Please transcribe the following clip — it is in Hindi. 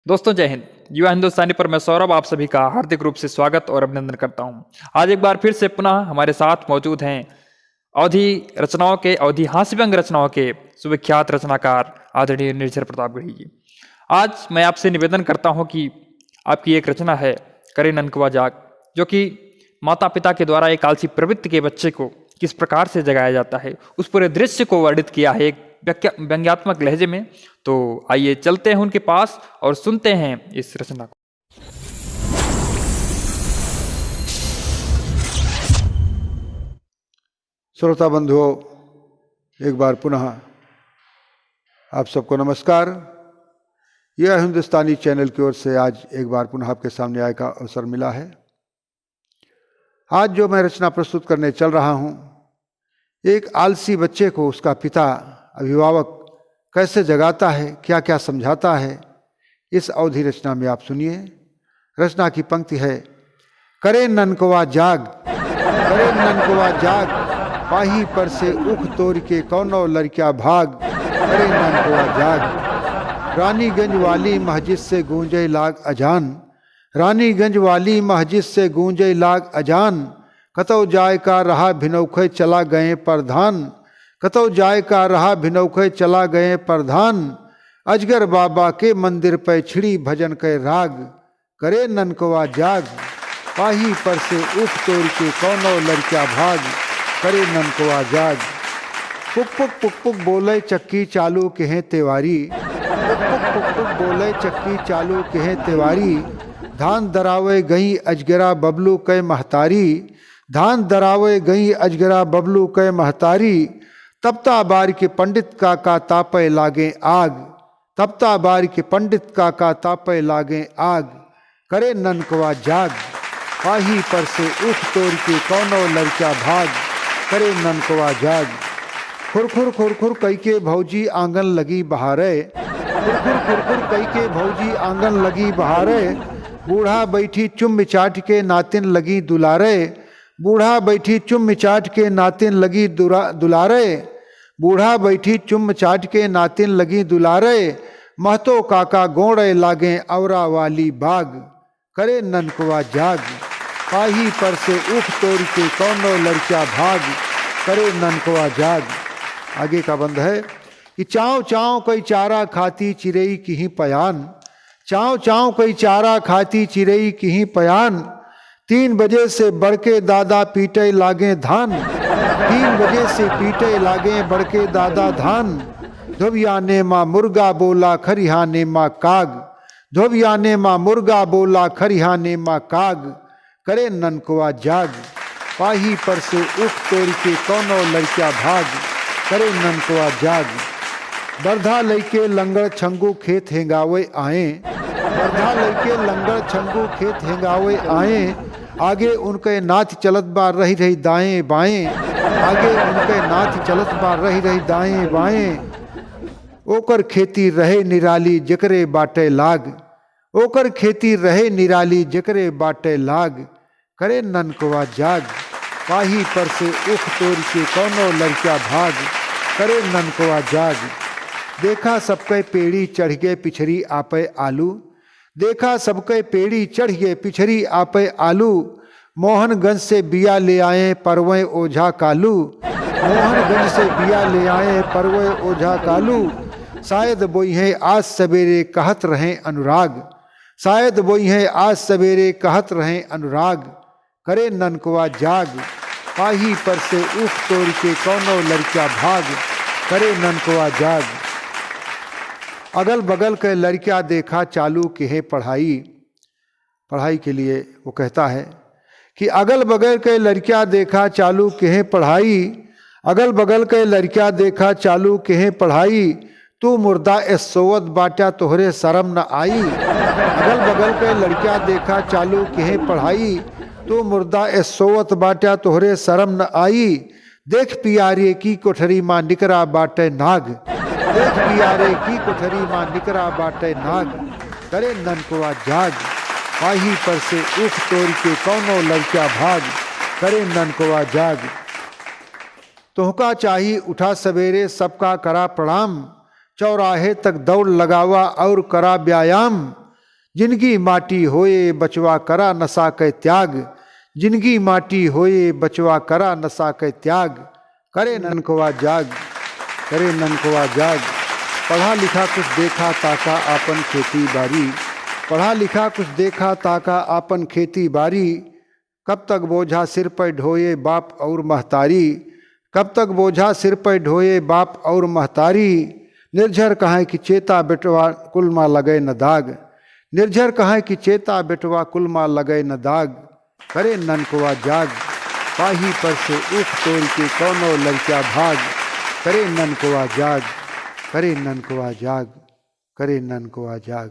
दोस्तों जय हिंद। युवा हिंदुस्तानी पर मैं सौरभ आप सभी का हार्दिक रूप से स्वागत और अभिनंदन करता हूं। आज एक बार फिर से पुनः हमारे साथ मौजूद हैं अवधि हास्य व्यंग रचनाओं के सुविख्यात रचनाकार आदरणीय निर्झर प्रताप गढ़ी जी। आज मैं आपसे निवेदन करता हूं कि आपकी एक रचना है करे ननकवा जाग, जो कि माता पिता के द्वारा एक आलसी प्रवृत्ति के बच्चे को किस प्रकार से जगाया जाता है उस पूरे दृश्य को वर्णित किया है एक व्यंग्यात्मक लहजे में। तो आइए चलते हैं उनके पास और सुनते हैं इस रचना को। श्रोता बंधुओं, एक बार पुनः आप सबको नमस्कार। यह हिंदुस्तानी चैनल की ओर से आज एक बार पुनः आपके सामने आने का अवसर मिला है। आज जो मैं रचना प्रस्तुत करने चल रहा हूँ, एक आलसी बच्चे को उसका पिता अभिभावक कैसे जगाता है, क्या क्या समझाता है, इस अवधि रचना में आप सुनिए। रचना की पंक्ति है, करे ननकवा जाग, करे ननकवा जाग, पाही पर से उख तोड़ के कौनो लड़किया भाग, करे ननकवा जाग। रानीगंज वाली मस्जिद से गूंजे लाग अजान, रानीगंज वाली मस्जिद से गूंजे लाग अजान, कतौ जाय का रहा भिनौखे चला गए प्रधान, कतौ जाय का रहा भिनौखे चला गए प्रधान, अजगर बाबा के मंदिर पे छिड़ी भजन के राग, करे ननकवा जाग, पाही पर से उठ तोड़ के कौनो लड़किया भाग, करे ननकवा जाग। पुक पुक पुक पुक बोले चक्की चालू कहे तिवारी, पुक पुक पुक पुक बोले चक्की चालू कहे तिवारी, धान दरावे गई अजगरा बबलू के महतारी, धान दरावे गई अजगरा बबलू के महतारी, तपता बार के पंडित का तापे लागे आग, तपता बार के पंडित का तापे लागे आग, करे ननकवा जाग, पाही पर से उठ तोड़ के कौनो लड़किया भाग, करे ननकवा जाग। खुरखुर खुरखुर कई के भौजी आंगन लगी बहारे, खुरखुर खुरखुर कई के भौजी आंगन लगी बहारे, बूढ़ा बैठी चुम चाट के नातिन लगी दुलारे, बूढ़ा बैठी चुम चाट के नातिन लगी दुलारे, बूढ़ा बैठी चुम चाट के नातिन लगी दुलारे, महतो काका गोड़े लागे औरा वाली बाग, करे ननकवा जाग, पाही पर से उठ तोड़ के कौनो लड़किया भाग, करे ननकवा जाग। आगे का बंद है कि चाव चाव कोई चारा खाती चिरई की ही पयान, चाव चाव कोई चारा खाती चिरई की ही पयान, 3 बजे से बड़के दादा पीटे लागे धान, 3 बजे से पीटे लागे बड़के दादा धान, धोबिया ने माँ मुर्गा बोला खरिहा ने माँ काग, धोबिया ने माँ मुर्गा बोला खरिहा ने माँ काग, करे ननकवा जाग, पाही पर से उठ तोड़ के कौनो लड़किया भाग, करे ननकवा जाग। बरधा लैके लंगड़ छंगू खेत हेंगावे आए, बरधा लैके लंगड़ छंगू खेत हेंगावे आए, आगे उनके नाथ चलत बार रही रही दाएं बाएं, आगे उनके नाथ चलत बार रही रही दाएं बाएं, ओकर खेती रहे निराली जकरे बाटे लाग, ओकर खेती रहे निराली जकरे बाटे लाग, करे ननकवा जाग, पाही पर से उख तोड़ के कौनो लड़किया भाग, करे ननकवा जाग। देखा सबके पेड़ी चढ़ गए पिछरी आपे आलू, देखा सबके पेड़ी चढ़ गए पिछरी आपे आलू, मोहनगंज से बिया ले आए परवे ओझा कालू, मोहनगंज से बिया ले आए परवे ओझा कालू, शायद बोई है आज सवेरे कहत रहे अनुराग, शायद बोई है आज सवेरे कहत रहे अनुराग, करे ननकवा जाग, पाही पर से उठ तोड़ के कौनो लड़किया भाग, करे ननकवा जाग। अगल बगल के लड़किया देखा चालू कहे पढ़ाई, पढ़ाई के लिए वो कहता है कि अगल बगल के लड़किया देखा चालू कहे पढ़ाई, अगल बगल के लड़किया देखा चालू कहे पढ़ाई, तू मुर्दा एस सोवत बाटा तोहरे शर्म न आई, अगल बगल के लड़किया देखा चालू कहे पढ़ाई, तू मुर्दा एस सोवत बाटा तोहरे शर्म न आई, देख पियारे की कोठरी माँ निकरा बाटे नाग, देख पियारे की कोठरी माँ निकरा बाटे नाग, करे ननकवा जाग, पाही पर से उठ तोड़ के कौनो लड़किया भाग, करे ननकवा जाग। तुहका चाही उठा सवेरे सबका करा प्रणाम, चौराहे तक दौड़ लगावा और करा व्यायाम, जिनकी माटी होए बचवा करा नशा के त्याग, जिनकी माटी होए बचवा करा नशा के त्याग, करे ननकवा जाग, करे ननकवा जाग। पढ़ा लिखा कुछ देखा ताका आपन खेती बारी, पढ़ा लिखा कुछ देखा ताका आपन खेती बारी। कब तक बोझा सिर पर ढोए बाप और महतारी, कब तक बोझा सिर पर ढोए बाप और महतारी। निर्झर कहाँ की चेता बेटवा कुल माँ लगे न दाग, निर्झर कहाँ की चेता बेटवा कुल माँ लगे न दाग। करे ननकवा जाग, पाही पर से ऊख तोड़ के कौनो लड़का भाग, करे ननकवा जाग, करे ननकवा जाग, करे ननकवा जाग।